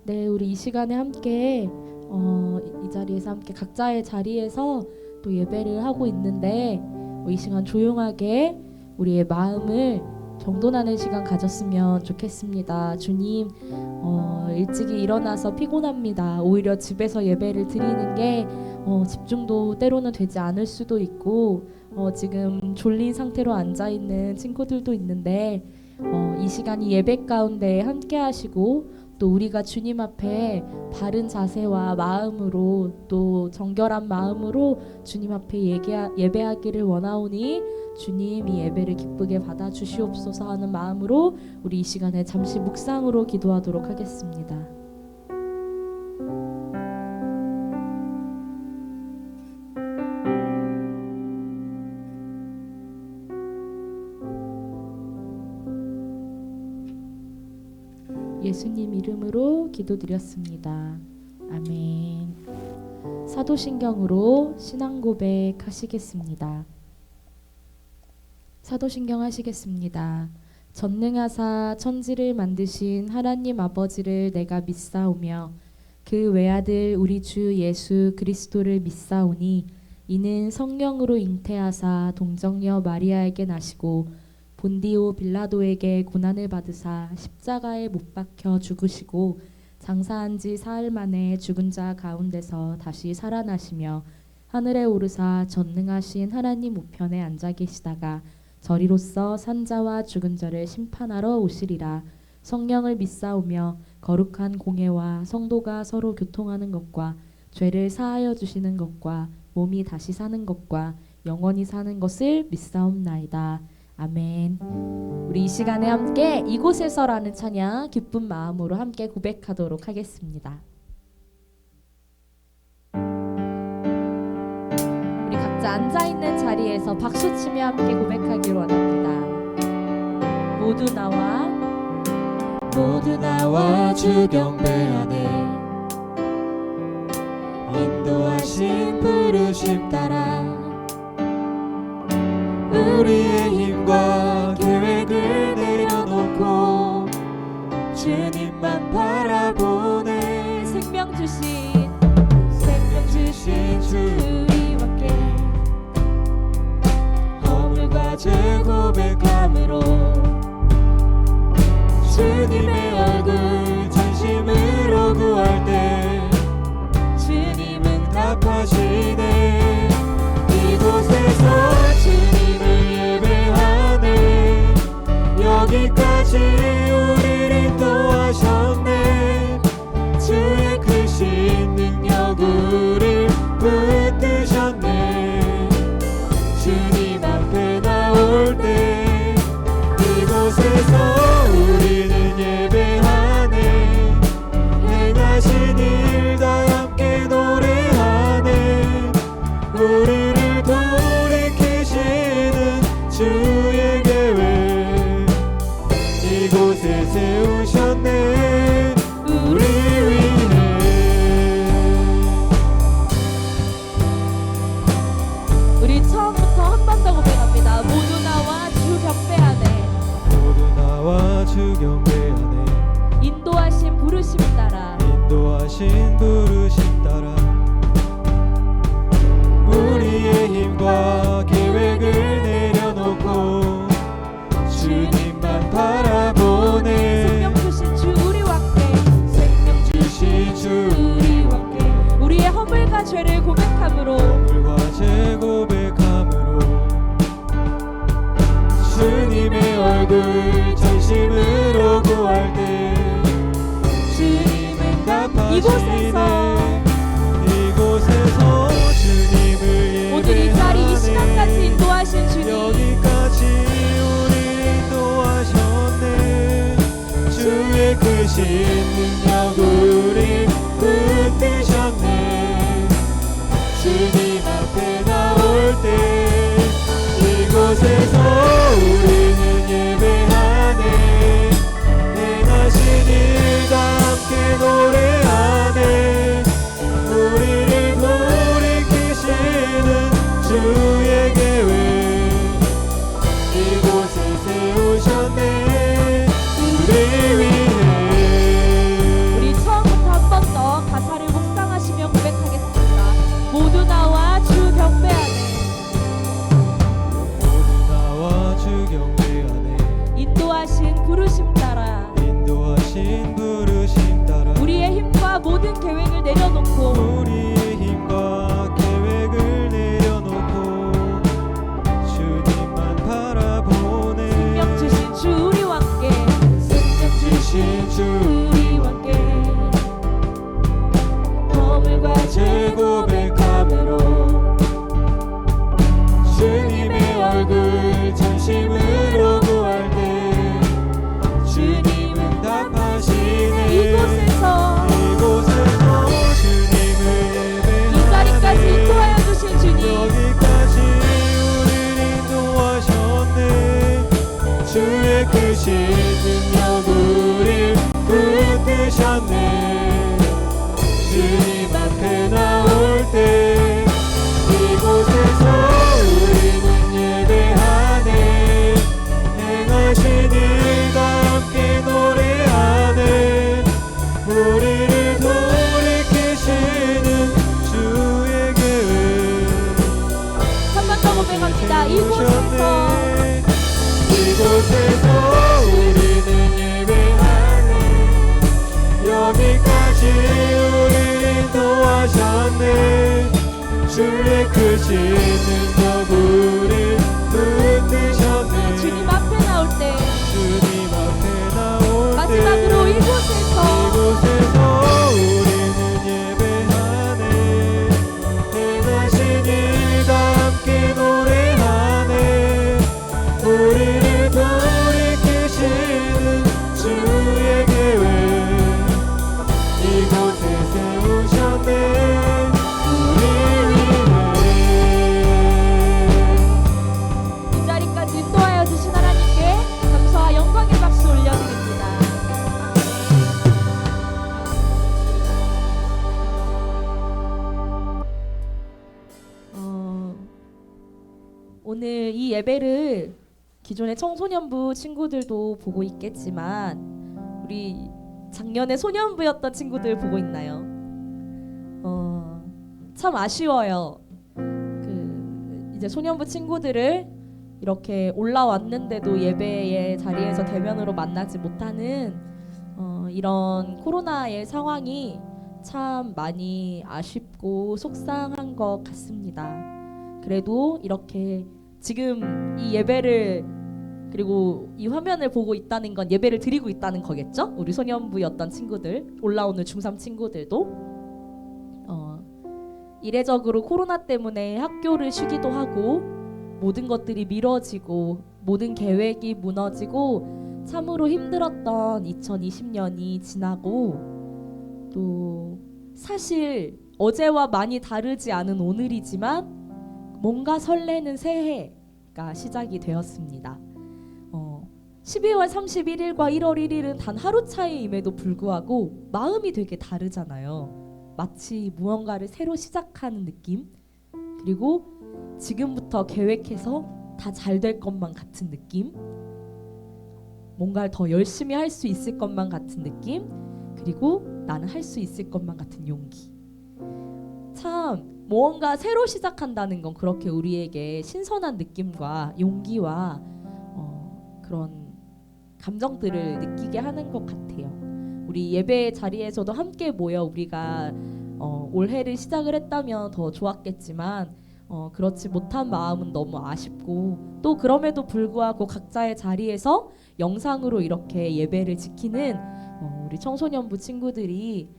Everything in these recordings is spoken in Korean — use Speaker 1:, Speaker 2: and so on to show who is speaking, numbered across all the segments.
Speaker 1: 네, 우리 이 시간에 함께 이 자리에서 함께 각자의 자리에서 또 예배를 하고 있는데 이 시간 조용하게 우리의 마음을 정돈하는 시간 가졌으면 좋겠습니다. 주님, 일찍이 일어나서 피곤합니다. 오히려 집에서 예배를 드리는 게 집중도 때로는 되지 않을 수도 있고 지금 졸린 상태로 앉아있는 친구들도 있는데 이 시간이 예배 가운데 함께 하시고 또 우리가 주님 앞에 바른 자세와 마음으로 또 정결한 마음으로 주님 앞에 예배하기를 원하오니 주님 이 예배를 기쁘게 받아주시옵소서 하는 마음으로 우리 이 시간에 잠시 묵상으로 기도하도록 하겠습니다. 예수님 이름으로 기도드렸습니다. 아멘. 사도신경으로 신앙 고백하시겠습니다. 사도신경 하시겠습니다. 전능하사 천지를 만드신 하나님 아버지를 내가 믿사오며 그 외아들 우리 주 예수 그리스도를 믿사오니 이는 성령으로 잉태하사 동정녀 마리아에게 나시고 본디오 빌라도에게 고난을 받으사 십자가에 못 박혀 죽으시고 장사한 지 사흘 만에 죽은 자 가운데서 다시 살아나시며 하늘에 오르사 전능하신 하나님 우편에 앉아 계시다가 저리로서 산자와 죽은 자를 심판하러 오시리라. 성령을 믿사오며 거룩한 공예와 성도가 서로 교통하는 것과 죄를 사하여 주시는 것과 몸이 다시 사는 것과 영원히 사는 것을 믿사옵나이다. 아멘. 우리 이 시간에 함께 이곳에서라는 찬양 기쁜 마음으로 함께 고백하도록 하겠습니다. 우리 각자 앉아있는 자리에서 박수치며 함께 고백하기를 원합니다. 모두 나와 주 경배하네. 인도하신 부르심 따라 우리의 힘과 계획을 내려놓고 주님만 바라보네. 생명 주신 주 우리와께 허물과 죄 고백함으로 주님의 얼굴 진심으로 구할 때 주님은 답하시네. 이곳에서 여기까지 우리를 인도하셨네. 주의 크신 능력 우릴 붙드셨네. 주님 앞에 나올 때 이곳에서 우리는 예배하네. 행하신 일 다 함께 노래하네. 우리를 돌이키시는 주의 계획 이곳에 세우셨네. 우리 위해 우리 처음부터 한 번 더 고백합니다. 모두 나와 주 경배하네.
Speaker 2: 모두 나와 주 경배하네.
Speaker 1: 인도하신 부르심 따라
Speaker 2: 우리의 힘과 계획을 내려놓고 주님만 바라보네.
Speaker 1: 생명 주신 주 우리와 함께 우리의 허물과 죄를 고백함으로
Speaker 2: 주님의 얼굴 전심으로 구할 때 주님은 답하시네. 이곳에서 주님을
Speaker 1: 오늘 이 자리 이 시간까지 인도하신 주님
Speaker 2: 여기까지 우리 인도하셨네. 주의 크신 능력 우리 붙드셨네. 주님 앞에 나올 때 이곳에서 우리는 예배하네. 행하신 일 다 함께 노래하네. 주의 크신 능력 우리 붙드셨네.
Speaker 1: 주님 앞에 나올 때
Speaker 2: 주님 앞에 나올 때
Speaker 1: 마지막으로 이곳에서
Speaker 2: 우리는 예배하네. 행하신 일과 함께 노래하네. 우리를 돌이키시는 주의 계획 이곳에 세우셨네. 우리 위해
Speaker 1: 이 자리까지 인도하여 주신 하나님께 감사와 영광의 박수 올려드립니다. 오늘 이 예배를 기존의 청소년부 친구들도 보고 있겠지만 우리 작년에 소년부였던 친구들 보고 있나요? 참 아쉬워요. 이제 소년부 친구들을 이렇게 올라왔는데도 예배의 자리에서 대면으로 만나지 못하는 이런 코로나의 상황이 참 많이 아쉽고 속상한 것 같습니다. 그래도 이렇게 지금 이 예배를 그리고 이 화면을 보고 있다는 건 예배를 드리고 있다는 거겠죠? 우리 소년부였던 친구들, 올라오는 중3 친구들도 이례적으로 코로나 때문에 학교를 쉬기도 하고 모든 것들이 미뤄지고 모든 계획이 무너지고 참으로 힘들었던 2020년이 지나고 또 사실 어제와 많이 다르지 않은 오늘이지만 뭔가 설레는 새해가 시작이 되었습니다. 12월 31일과 1월 1일은 단 하루 차이임에도 불구하고 마음이 되게 다르잖아요. 마치 무언가를 새로 시작하는 느낌, 그리고 지금부터 계획해서 다 잘 될 것만 같은 느낌, 뭔가를 더 열심히 할 수 있을 것만 같은 느낌, 그리고 나는 할 수 있을 것만 같은 용기. 참 무언가 새로 시작한다는 건 그렇게 우리에게 신선한 느낌과 용기와 그런 감정들을 느끼게 하는 것 같아요. 우리 예배 자리에서도 함께 모여 우리가 올해를 시작을 했다면 더 좋았겠지만 그렇지 못한 마음은 너무 아쉽고 또 그럼에도 불구하고 각자의 자리에서 영상으로 이렇게 예배를 지키는 우리 청소년부 친구들이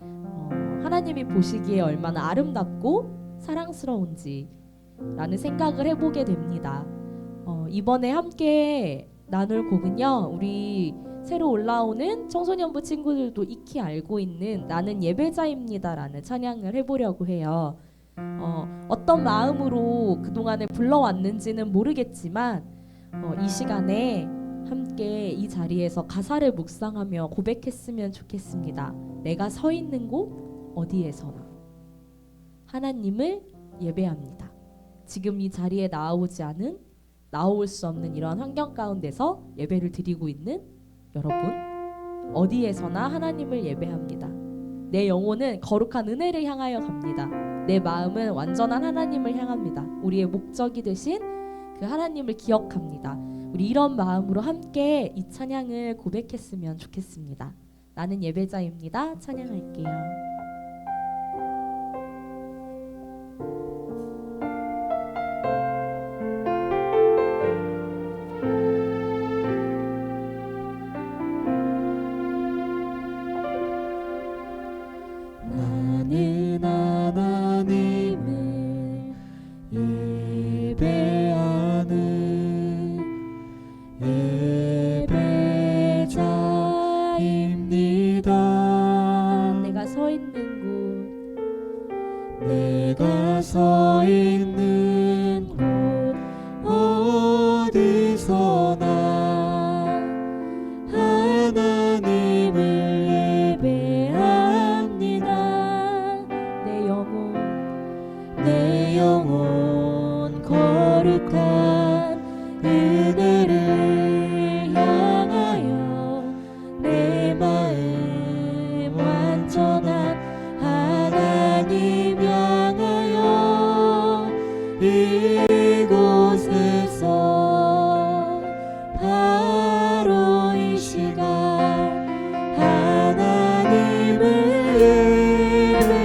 Speaker 1: 하나님이 보시기에 얼마나 아름답고 사랑스러운지 라는 생각을 해보게 됩니다. 이번에 함께 나눌 곡은요, 우리 새로 올라오는 청소년부 친구들도 익히 알고 있는 나는 예배자입니다 라는 찬양을 해보려고 해요. 어떤 마음으로 그동안에 불러왔는지는 모르겠지만 이 시간에 함께 이 자리에서 가사를 묵상하며 고백했으면 좋겠습니다. 내가 서 있는 곳 어디에서나 하나님을 예배합니다. 지금 이 자리에 나올 수 없는 이런 환경 가운데서 예배를 드리고 있는 여러분, 어디에서나 하나님을 예배합니다. 내 영혼은 거룩한 은혜를 향하여 갑니다. 내 마음은 완전한 하나님을 향합니다. 우리의 목적이 되신 그 하나님을 기억합니다. 우리 이런 마음으로 함께 이 찬양을 고백했으면 좋겠습니다. 나는 예배자입니다. 찬양할게요.
Speaker 2: 나는 하나님을 예배하는 예배자입니다.
Speaker 1: 내가 서 있는 곳
Speaker 2: 내가 서 있는 곳 어디서나 하나님을 예배합니다. 내 영혼 거룩한 은혜를 향하여 내 마음 완전한 하나님 향하여 이곳에서 바로 이 시간 하나님을 예배합니다.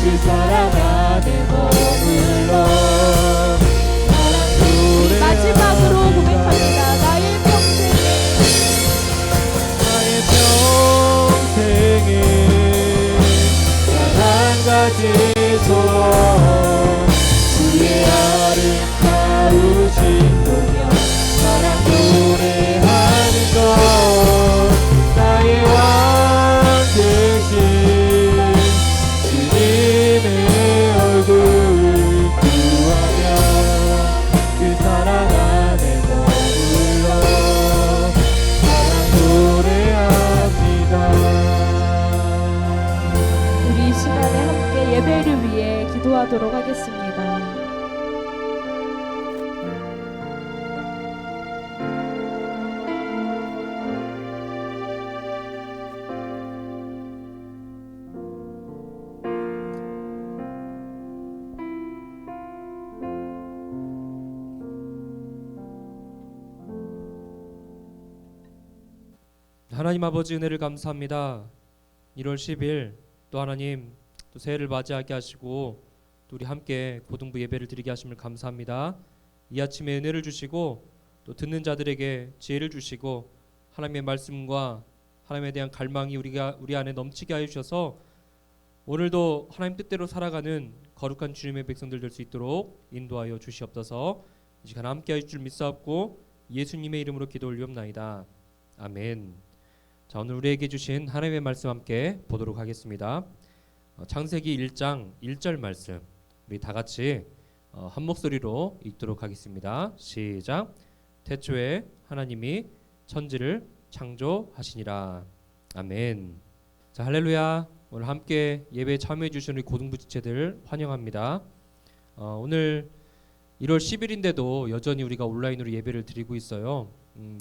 Speaker 2: 그 사랑 안에 머물러
Speaker 1: 마지막으로 고백합니다. 나의
Speaker 2: 평생에 한 가지 소원 주의 아름다우신 보며 사랑 노래하는 것 나의 왕 되신 주님의 얼굴 구하며 그 사랑 안에 머물러 사랑 노래합니다.
Speaker 1: 우리 이 시간에 함께 예배를 위해 기도하도록 하겠습니다.
Speaker 3: 하나님 아버지 은혜를 감사합니다. 1월 10일 또 하나님 또 새해를 맞이하게 하시고 또 우리 함께 고등부 예배를 드리게 하심을 감사합니다. 이 아침에 은혜를 주시고 또 듣는 자들에게 지혜를 주시고 하나님의 말씀과 하나님에 대한 갈망이 우리 안에 넘치게 하여 주셔서 오늘도 하나님 뜻대로 살아가는 거룩한 주님의 백성들 될 수 있도록 인도하여 주시옵소서. 이 시간 함께 하실 줄 믿사옵고 예수님의 이름으로 기도 올리옵나이다. 아멘. 자, 오늘 우리에게 주신 하나님의 말씀 함께 보도록 하겠습니다. 창세기 1장 1절 말씀 우리 다 같이 한 목소리로 읽도록 하겠습니다. 시작. 태초에 하나님이 천지를 창조하시니라. 아멘. 자, 할렐루야. 오늘 함께 예배에 참여해 주신 우리 고등부 지체들 환영합니다. 오늘 1월 10일인데도 여전히 우리가 온라인으로 예배를 드리고 있어요.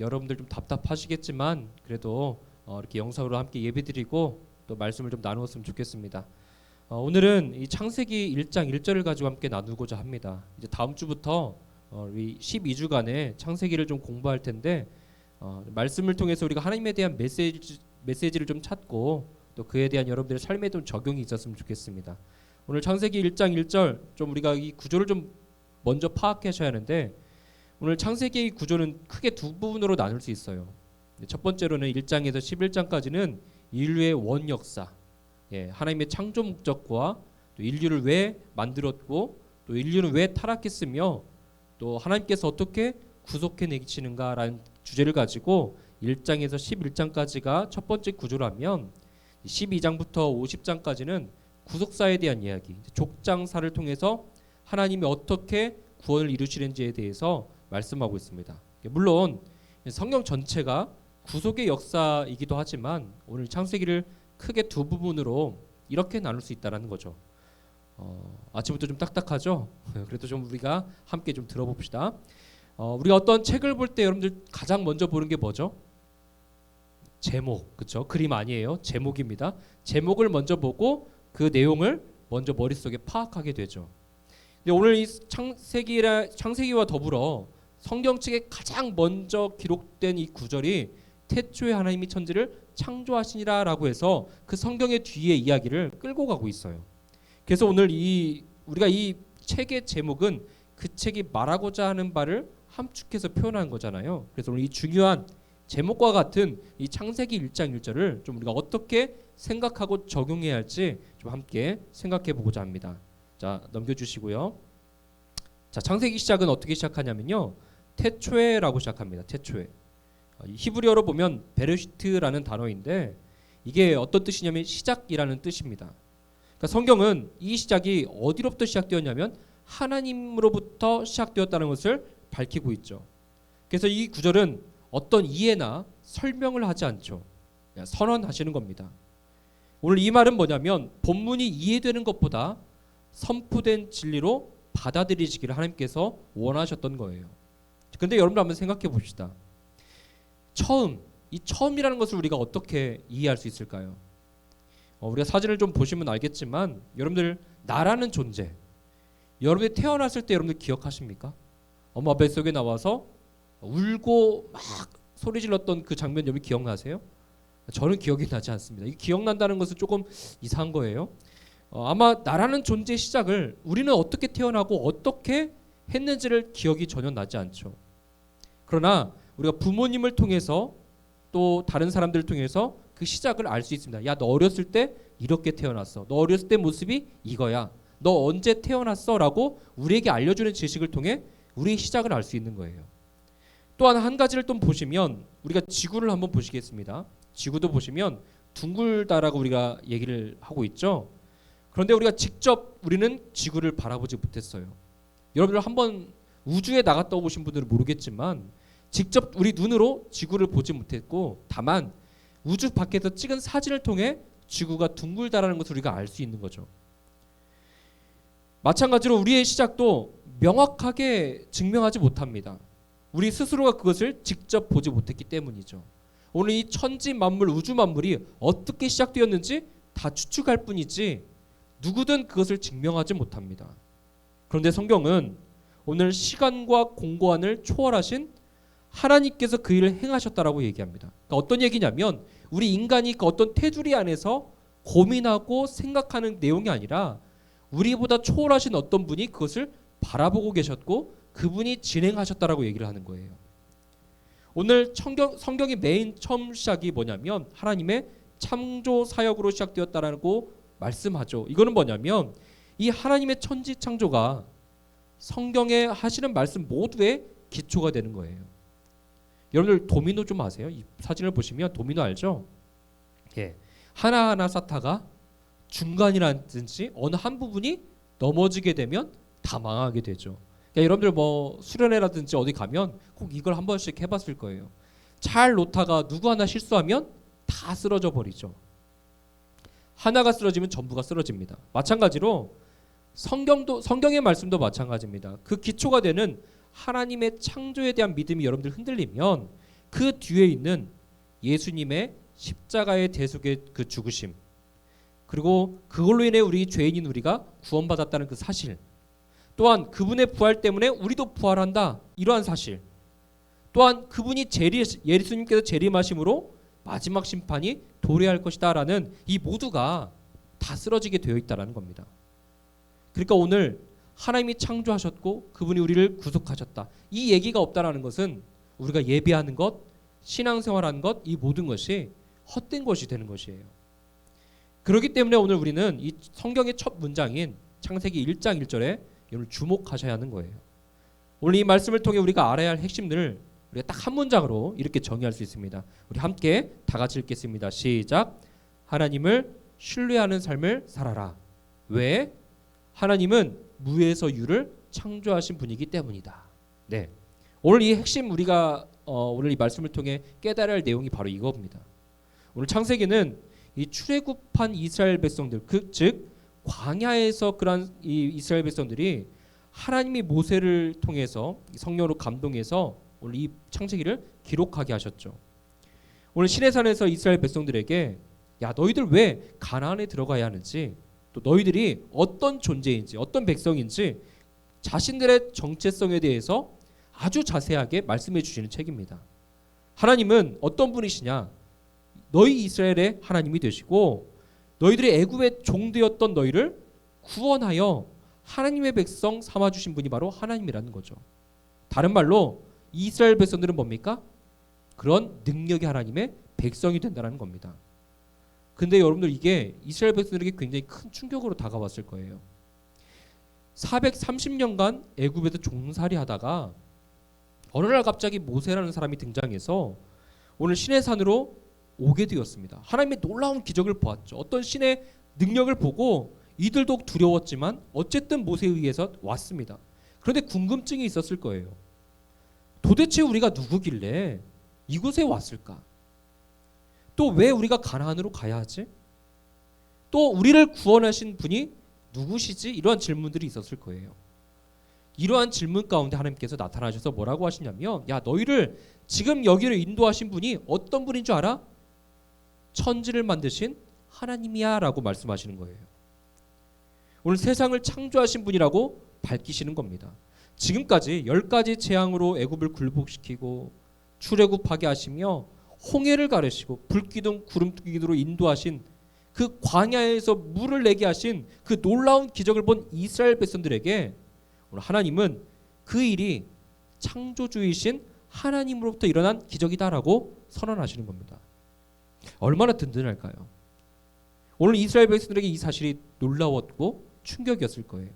Speaker 3: 여러분들 좀 답답하시겠지만 그래도 이렇게 영상으로 함께 예배드리고 또 말씀을 좀 나누었으면 좋겠습니다. 오늘은 이 창세기 1장 1절을 가지고 함께 나누고자 합니다. 이제 다음 주부터 우리 12주간의 창세기를 좀 공부할 텐데 말씀을 통해서 우리가 하나님에 대한 메시지를 좀 찾고 또 그에 대한 여러분들의 삶에 좀 적용이 있었으면 좋겠습니다. 오늘 창세기 1장 1절 좀 우리가 이 구조를 좀 먼저 파악하셔야 하는데 오늘 창세기의 구조는 크게 두 부분으로 나눌 수 있어요. 첫 번째로는 1장에서 11장까지는 인류의 원 역사, 하나님의 창조 목적과 또 인류를 왜 만들었고 또 인류는 왜 타락했으며 또 하나님께서 어떻게 구속해 내시는가라는 주제를 가지고 1장에서 11장까지가 첫 번째 구조라면 12장부터 50장까지는 구속사에 대한 이야기, 족장사를 통해서 하나님이 어떻게 구원을 이루시는지에 대해서 말씀하고 있습니다. 물론 성경 전체가 구속의 역사이기도 하지만 오늘 창세기를 크게 두 부분으로 이렇게 나눌 수 있다는 거죠. 아침부터 좀 딱딱하죠? 그래도 좀 우리가 함께 좀 들어봅시다. 우리가 어떤 책을 볼 때 여러분들 가장 먼저 보는 게 뭐죠? 제목, 그렇죠? 그림 아니에요. 제목입니다. 제목을 먼저 보고 그 내용을 먼저 머릿속에 파악하게 되죠. 근데 오늘 이 창세기와 더불어 성경책에 가장 먼저 기록된 이 구절이 태초에 하나님이 천지를 창조하시니라라고 해서 그 성경의 뒤에 이야기를 끌고 가고 있어요. 그래서 오늘 우리가 이 책의 제목은 그 책이 말하고자 하는 바를 함축해서 표현한 거잖아요. 그래서 오늘 이 중요한 제목과 같은 이 창세기 1장 1절을 좀 우리가 어떻게 생각하고 적용해야 할지 좀 함께 생각해 보고자 합니다. 자, 넘겨주시고요. 자, 창세기 시작은 어떻게 시작하냐면요. 태초에라고 시작합니다. 태초에. 히브리어로 보면 베르시트라는 단어인데 이게 어떤 뜻이냐면 시작이라는 뜻입니다. 그러니까 성경은 이 시작이 어디로부터 시작되었냐면 하나님으로부터 시작되었다는 것을 밝히고 있죠. 그래서 이 구절은 어떤 이해나 설명을 하지 않죠. 그냥 선언하시는 겁니다. 오늘 이 말은 뭐냐면 본문이 이해되는 것보다 선포된 진리로 받아들이시기를 하나님께서 원하셨던 거예요. 근데 여러분 한번 생각해 봅시다. 이 처음이라는 것을 우리가 어떻게 이해할 수 있을까요? 우리가 사진을 좀 보시면 알겠지만 여러분들 나라는 존재, 여러분이 태어났을 때 여러분들 기억하십니까? 엄마 뱃속에 나와서 울고 막 소리 질렀던 그 장면 여러분 기억나세요? 저는 기억이 나지 않습니다. 이 기억난다는 것은 조금 이상한 거예요. 아마 나라는 존재의 시작을 우리는 어떻게 태어나고 어떻게 했는지를 기억이 전혀 나지 않죠. 그러나 우리가 부모님을 통해서 또 다른 사람들을 통해서 그 시작을 알 수 있습니다. 야, 너 어렸을 때 이렇게 태어났어. 너 어렸을 때 모습이 이거야. 너 언제 태어났어? 라고 우리에게 알려주는 지식을 통해 우리의 시작을 알 수 있는 거예요. 또한 한 가지를 또 보시면 우리가 지구를 한번 보시겠습니다. 지구도 보시면 둥글다라고 우리가 얘기를 하고 있죠. 그런데 우리가 직접 우리는 지구를 바라보지 못했어요. 여러분들 한번 우주에 나갔다 오신 분들은 모르겠지만 직접 우리 눈으로 지구를 보지 못했고 다만 우주 밖에서 찍은 사진을 통해 지구가 둥글다라는 것을 우리가 알 수 있는 거죠. 마찬가지로 우리의 시작도 명확하게 증명하지 못합니다. 우리 스스로가 그것을 직접 보지 못했기 때문이죠. 오늘 이 천지 만물, 우주 만물이 어떻게 시작되었는지 다 추측할 뿐이지 누구든 그것을 증명하지 못합니다. 그런데 성경은 오늘 시간과 공고한을 초월하신 하나님께서 그 일을 행하셨다라고 얘기합니다. 그러니까 어떤 얘기냐면 우리 인간이 그 어떤 테두리 안에서 고민하고 생각하는 내용이 아니라 우리보다 초월하신 어떤 분이 그것을 바라보고 계셨고 그분이 진행하셨다라고 얘기를 하는 거예요. 오늘 성경의 메인 처음 시작이 뭐냐면 하나님의 창조 사역으로 시작되었다라고 말씀하죠. 이거는 뭐냐면 이 하나님의 천지 창조가 성경에 하시는 말씀 모두의 기초가 되는 거예요. 여러분들 도미노 좀 아세요? 이 사진을 보시면 도미노 알죠? 예. 하나하나 쌓다가 중간이라든지 어느 한 부분이 넘어지게 되면 다 망하게 되죠. 그러니까 여러분들 뭐 수련회라든지 어디 가면 꼭 이걸 한 번씩 해봤을 거예요. 잘 놓다가 누구 하나 실수하면 다 쓰러져 버리죠. 하나가 쓰러지면 전부가 쓰러집니다. 마찬가지로 성경의 말씀도 마찬가지입니다. 그 기초가 되는 하나님의 창조에 대한 믿음이 여러분들 흔들리면 그 뒤에 있는 예수님의 십자가의 대속의 그 죽으심 그리고 그걸로 인해 우리 죄인인 우리가 구원받았다는 그 사실 또한 그분의 부활 때문에 우리도 부활한다 이러한 사실 또한 그분이 예수님께서 재림하심으로 마지막 심판이 도래할 것이다 라는 이 모두가 다 쓰러지게 되어 있다는 겁니다. 그러니까 오늘 하나님이 창조하셨고 그분이 우리를 구속하셨다. 이 얘기가 없다라는 것은 우리가 예배하는 것, 신앙생활하는 것, 이 모든 것이 헛된 것이 되는 것이에요. 그렇기 때문에 오늘 우리는 이 성경의 첫 문장인 창세기 1장 1절에 여러분 주목하셔야 하는 거예요. 오늘 이 말씀을 통해 우리가 알아야 할 핵심들을 우리가 딱 한 문장으로 이렇게 정의할 수 있습니다. 우리 함께 다 같이 읽겠습니다. 시작. 하나님을 신뢰하는 삶을 살아라. 왜? 하나님은 무에서 유를 창조하신 분이기 때문이다. 네. 오늘 이 핵심 우리가 오늘 이 말씀을 통해 깨달아야 할 내용이 바로 이겁니다. 오늘 창세기는 이 출애굽한 이스라엘 백성들, 즉 광야에서 그런 이 이스라엘 백성들이 하나님이 모세를 통해서 성령으로 감동해서 오늘 이 창세기를 기록하게 하셨죠. 오늘 시내산에서 이스라엘 백성들에게 야 너희들 왜 가나안에 들어가야 하는지 또 너희들이 어떤 존재인지 어떤 백성인지 자신들의 정체성에 대해서 아주 자세하게 말씀해 주시는 책입니다. 하나님은 어떤 분이시냐? 너희 이스라엘의 하나님이 되시고 너희들이 애굽의 종되었던 너희를 구원하여 하나님의 백성 삼아주신 분이 바로 하나님이라는 거죠. 다른 말로 이스라엘 백성들은 뭡니까? 그런 능력의 하나님의 백성이 된다는 겁니다. 근데 여러분들 이게 이스라엘 백성들에게 굉장히 큰 충격으로 다가왔을 거예요. 430년간 애굽에서 종살이 하다가 어느 날 갑자기 모세라는 사람이 등장해서 오늘 시내산으로 오게 되었습니다. 하나님의 놀라운 기적을 보았죠. 어떤 신의 능력을 보고 이들도 두려웠지만 어쨌든 모세에 의해서 왔습니다. 그런데 궁금증이 있었을 거예요. 도대체 우리가 누구길래 이곳에 왔을까? 또 왜 우리가 가나안으로 가야 하지? 또 우리를 구원하신 분이 누구시지? 이러한 질문들이 있었을 거예요. 이러한 질문 가운데 하나님께서 나타나셔서 뭐라고 하시냐면 야 너희를 지금 여기로 인도하신 분이 어떤 분인 줄 알아? 천지를 만드신 하나님이야 라고 말씀하시는 거예요. 오늘 세상을 창조하신 분이라고 밝히시는 겁니다. 지금까지 10가지 재앙으로 애굽을 굴복시키고 출애굽하게 하시며 홍해를 가르시고 불기둥 구름기둥으로 인도하신 그 광야에서 물을 내게 하신 그 놀라운 기적을 본 이스라엘 백성들에게 오늘 하나님은 그 일이 창조주이신 하나님으로부터 일어난 기적이다라고 선언하시는 겁니다. 얼마나 든든할까요? 오늘 이스라엘 백성들에게 이 사실이 놀라웠고 충격이었을 거예요.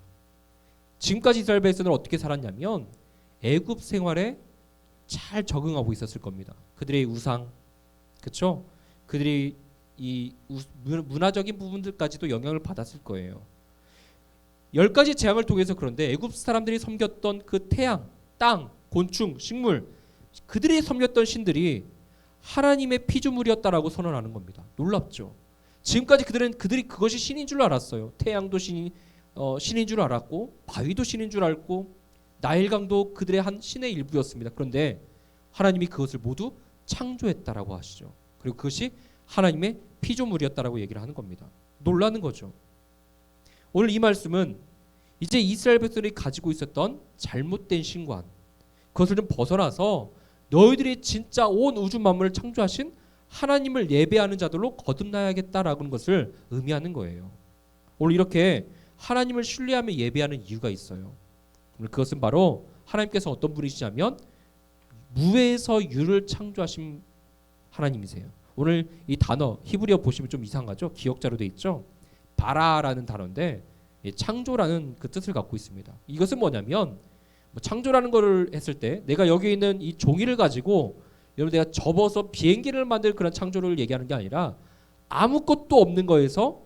Speaker 3: 지금까지 이스라엘 백성들은 어떻게 살았냐면 애굽 생활에 잘 적응하고 있었을 겁니다. 그들의 우상, 그렇죠? 그들이 이 문화적인 부분들까지도 영향을 받았을 거예요. 10가지 재앙을 통해서 그런데 애굽 사람들이 섬겼던 그 태양, 땅, 곤충, 식물, 그들이 섬겼던 신들이 하나님의 피조물이었다라고 선언하는 겁니다. 놀랍죠? 지금까지 그들이 그것이 신인 줄 알았어요. 태양도 신인 줄 알았고, 바위도 신인 줄 알고, 나일강도 그들의 한 신의 일부였습니다. 그런데 하나님이 그것을 모두 창조했다라고 하시죠. 그리고 그것이 하나님의 피조물이었다라고 얘기를 하는 겁니다. 놀라는 거죠. 오늘 이 말씀은 이제 이스라엘 백성들이 가지고 있었던 잘못된 신관, 그것을 좀 벗어나서 너희들이 진짜 온 우주 만물을 창조하신 하나님을 예배하는 자들로 거듭나야겠다라는 것을 의미하는 거예요. 오늘 이렇게 하나님을 신뢰하며 예배하는 이유가 있어요. 오늘 그것은 바로 하나님께서 어떤 분이시냐면 무에서 유를 창조하신 하나님이세요. 오늘 이 단어 히브리어 보시면 좀 이상하죠? 기역자로 돼 있죠? 바라라는 단어인데 창조라는 그 뜻을 갖고 있습니다. 이것은 뭐냐면 창조라는 거를 했을 때 내가 여기 있는 이 종이를 가지고 여러분 내가 접어서 비행기를 만들 그런 창조를 얘기하는 게 아니라 아무것도 없는 거에서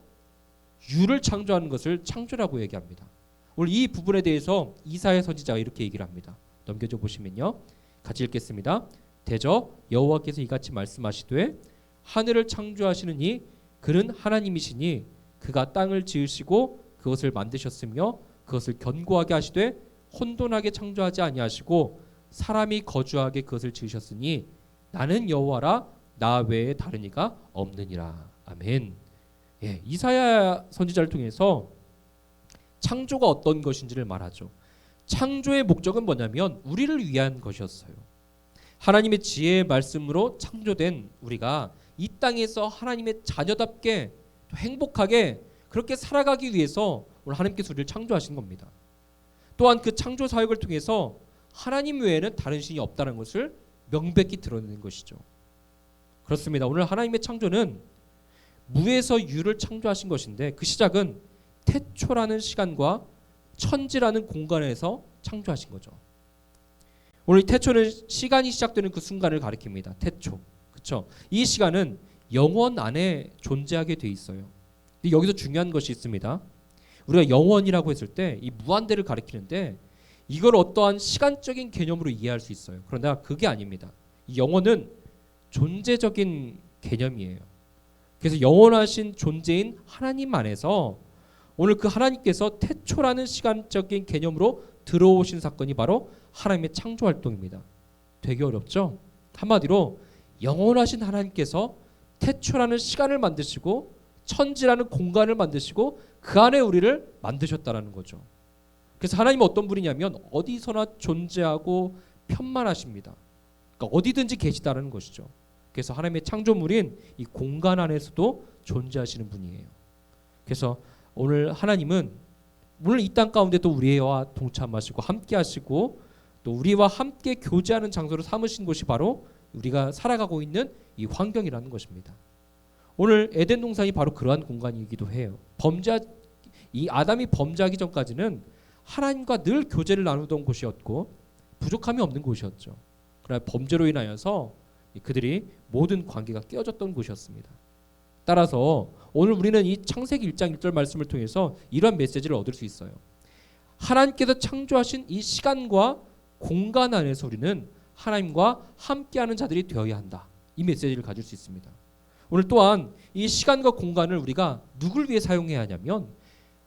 Speaker 3: 유를 창조하는 것을 창조라고 얘기합니다. 오늘 이 부분에 대해서 이사야 선지자가 이렇게 얘기를 합니다. 넘겨줘 보시면요. 같이 읽겠습니다. 대저 여호와께서 이같이 말씀하시되 하늘을 창조하시는 이 그는 하나님이시니 그가 땅을 지으시고 그것을 만드셨으며 그것을 견고하게 하시되 혼돈하게 창조하지 아니하시고 사람이 거주하게 그것을 지으셨으니 나는 여호와라 나 외에 다른 이가 없느니라. 아멘. 예, 이사야 선지자를 통해서 창조가 어떤 것인지를 말하죠. 창조의 목적은 뭐냐면 우리를 위한 것이었어요. 하나님의 지혜의 말씀으로 창조된 우리가 이 땅에서 하나님의 자녀답게 행복하게 그렇게 살아가기 위해서 오늘 하나님께서 우리를 창조하신 겁니다. 또한 그 창조 사역을 통해서 하나님 외에는 다른 신이 없다는 것을 명백히 드러내는 것이죠. 그렇습니다. 오늘 하나님의 창조는 무에서 유를 창조하신 것인데 그 시작은 태초라는 시간과 천지라는 공간에서 창조하신 거죠. 오늘 이 태초는 시간이 시작되는 그 순간을 가리킵니다. 태초. 그렇죠? 이 시간은 영원 안에 존재하게 돼 있어요. 근데 여기서 중요한 것이 있습니다. 우리가 영원이라고 했을 때 이 무한대를 가리키는데 이걸 어떠한 시간적인 개념으로 이해할 수 있어요. 그러나 그게 아닙니다. 이 영원은 존재적인 개념이에요. 그래서 영원하신 존재인 하나님 안에서 오늘 그 하나님께서 태초라는 시간적인 개념으로 들어오신 사건이 바로 하나님의 창조 활동입니다. 되게 어렵죠? 한마디로 영원하신 하나님께서 태초라는 시간을 만드시고 천지라는 공간을 만드시고 그 안에 우리를 만드셨다라는 거죠. 그래서 하나님은 어떤 분이냐면 어디서나 존재하고 편만하십니다. 그러니까 어디든지 계시다라는 것이죠. 그래서 하나님의 창조물인 이 공간 안에서도 존재하시는 분이에요. 그래서 오늘 하나님은 오늘 이 땅 가운데 또 우리와 동참하시고 함께 하시고 또 우리와 함께 교제하는 장소로 삼으신 곳이 바로 우리가 살아가고 있는 이 환경이라는 것입니다. 오늘 에덴 동산이 바로 그러한 공간이기도 해요. 이 아담이 범죄하기 전까지는 하나님과 늘 교제를 나누던 곳이었고 부족함이 없는 곳이었죠. 그러나 범죄로 인하여서 그들이 모든 관계가 깨어졌던 곳이었습니다. 따라서 오늘 우리는 이 창세기 1장 1절 말씀을 통해서 이러한 메시지를 얻을 수 있어요. 하나님께서 창조하신 이 시간과 공간 안에서 우리는 하나님과 함께하는 자들이 되어야 한다. 이 메시지를 가질 수 있습니다. 오늘 또한 이 시간과 공간을 우리가 누굴 위해 사용해야 하냐면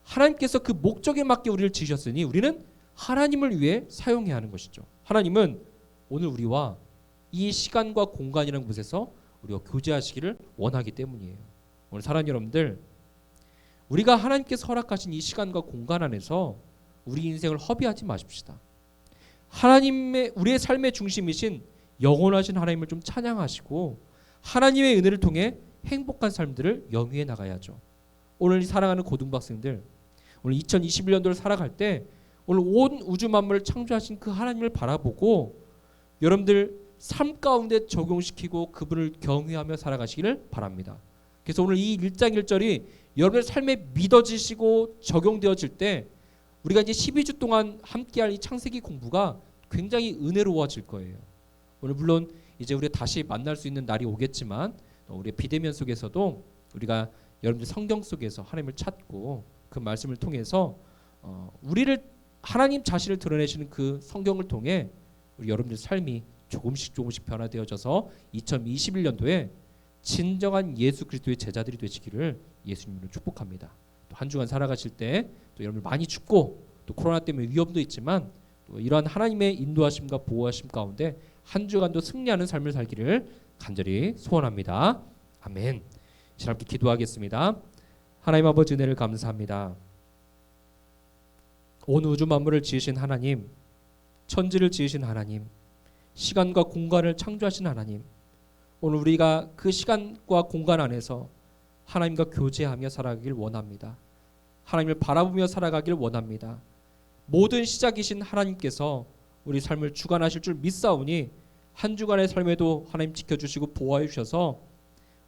Speaker 3: 하나님께서 그 목적에 맞게 우리를 지으셨으니 우리는 하나님을 위해 사용해야 하는 것이죠. 하나님은 오늘 우리와 이 시간과 공간이라는 곳에서 우리가 교제하시기를 원하기 때문이에요. 오늘 사랑하는 여러분들, 우리가 하나님께서 허락하신 이 시간과 공간 안에서 우리 인생을 허비하지 마십시다. 하나님의 우리의 삶의 중심이신 영원하신 하나님을 좀 찬양하시고 하나님의 은혜를 통해 행복한 삶들을 영위해 나가야죠. 오늘 사랑하는 고등부 학생들, 오늘 2021년도를 살아갈 때 오늘 온 우주 만물을 창조하신 그 하나님을 바라보고 여러분들 삶 가운데 적용시키고 그분을 경외하며 살아가시기를 바랍니다. 그래서 오늘 이 1장 1절이 여러분의 삶에 믿어지시고 적용되어질 때 우리가 이제 12주 동안 함께할 이 창세기 공부가 굉장히 은혜로워질 거예요. 오늘 물론 이제 우리 다시 만날 수 있는 날이 오겠지만 우리의 비대면 속에서도 우리가 여러분들 성경 속에서 하나님을 찾고 그 말씀을 통해서 우리를 하나님 자신을 드러내시는 그 성경을 통해 우리 여러분들 삶이 조금씩 변화되어져서 2021년도에 진정한 예수 그리스도의 제자들이 되시기를 예수님으로 축복합니다. 또 한 주간 살아가실 때 또 여러분들 많이 춥고 또 코로나 때문에 위험도 있지만 또 이러한 하나님의 인도하심과 보호하심 가운데 한 주간도 승리하는 삶을 살기를 간절히 소원합니다. 아멘. 자, 함께 기도하겠습니다. 하나님 아버지 은혜를 감사합니다. 온 우주 만물을 지으신 하나님, 천지를 지으신 하나님, 시간과 공간을 창조하신 하나님, 오늘 우리가 그 시간과 공간 안에서 하나님과 교제하며 살아가길 원합니다. 하나님을 바라보며 살아가길 원합니다. 모든 시작이신 하나님께서 우리 삶을 주관하실 줄 믿사오니 한 주간의 삶에도 하나님 지켜주시고 보호해 주셔서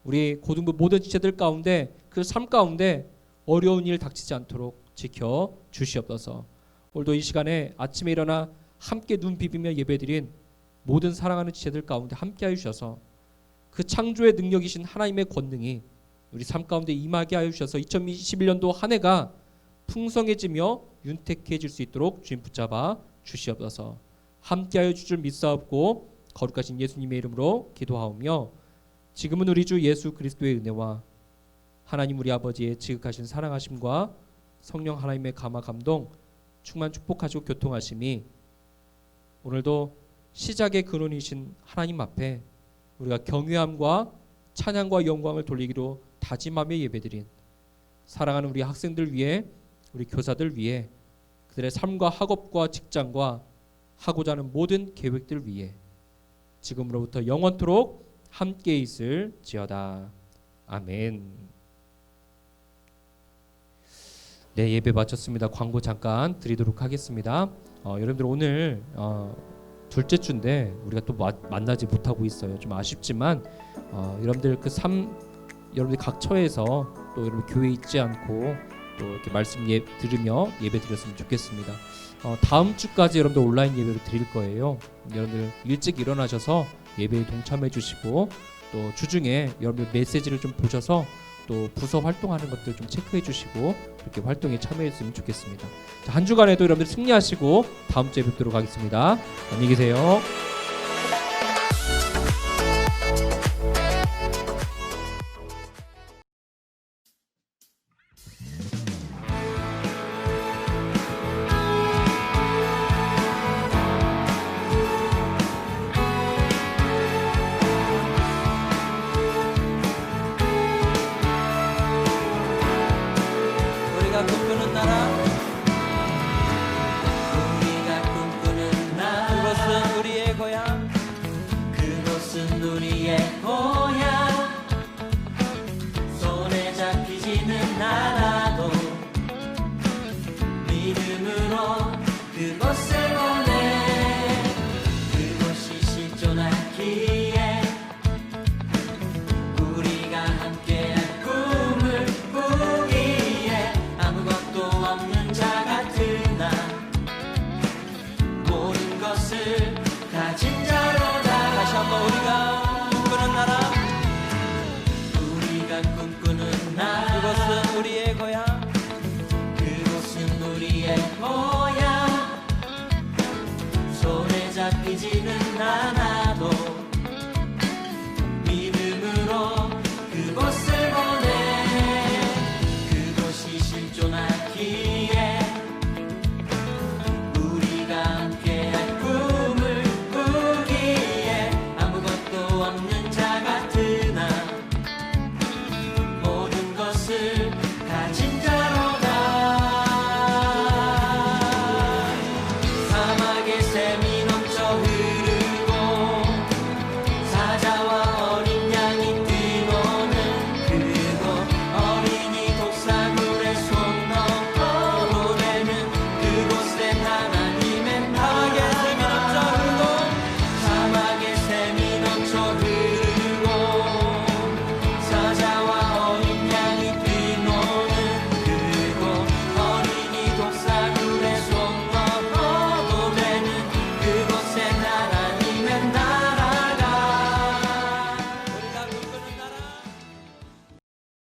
Speaker 3: 우리 고등부 모든 지체들 가운데 그 삶 가운데 어려운 일 닥치지 않도록 지켜 주시옵소서. 오늘도 이 시간에 아침에 일어나 함께 눈 비비며 예배드린 모든 사랑하는 지체들 가운데 함께하여 주셔서 그 창조의 능력이신 하나님의 권능이 우리 삶 가운데 임하게 하여 주셔서 2021년도 한 해가 풍성해지며 윤택해질 수 있도록 주님 붙잡아 주시옵소서. 함께하여 주줄 믿사옵고 거룩하신 예수님의 이름으로 기도하오며 지금은 우리 주 예수 그리스도의 은혜와 하나님 우리 아버지의 지극하신 사랑하심과 성령 하나님의 감화 감동 충만 축복하시고 교통하심이 오늘도 시작의 근원이신 하나님 앞에 우리가 경외함과 찬양과 영광을 돌리기로 다짐하며 예배드린 사랑하는 우리 학생들 위해 우리 교사들 위해 그들의 삶과 학업과 직장과 하고자 하는 모든 계획들 위해 지금으로부터 영원토록 함께 있을지어다. 아멘. 네, 예배 마쳤습니다. 광고 잠깐 드리도록 하겠습니다. 여러분들 오늘 둘째 주인데 우리가 또 만나지 못하고 있어요. 좀 아쉽지만 여러분들 여러분들 각 처에서 또 여러분 교회 있지 않고 또 이렇게 말씀 들으며 예배 드렸으면 좋겠습니다. 다음 주까지 여러분들 온라인 예배를 드릴 거예요. 여러분들 일찍 일어나셔서 예배에 동참해 주시고 또 주중에 여러분들 메시지를 좀 보셔서 또 부서 활동하는 것들 좀 체크해 주시고 이렇게 활동에 참여했으면 좋겠습니다. 자, 한 주간에도 여러분들 승리하시고 다음 주에 뵙도록 하겠습니다. 안녕히 계세요.
Speaker 4: 우리가 꿈꾸는 나라 그곳은 우리의 고향
Speaker 5: 그곳은 우리의 고향 손에 잡히지는 않아도 믿음으로 그곳을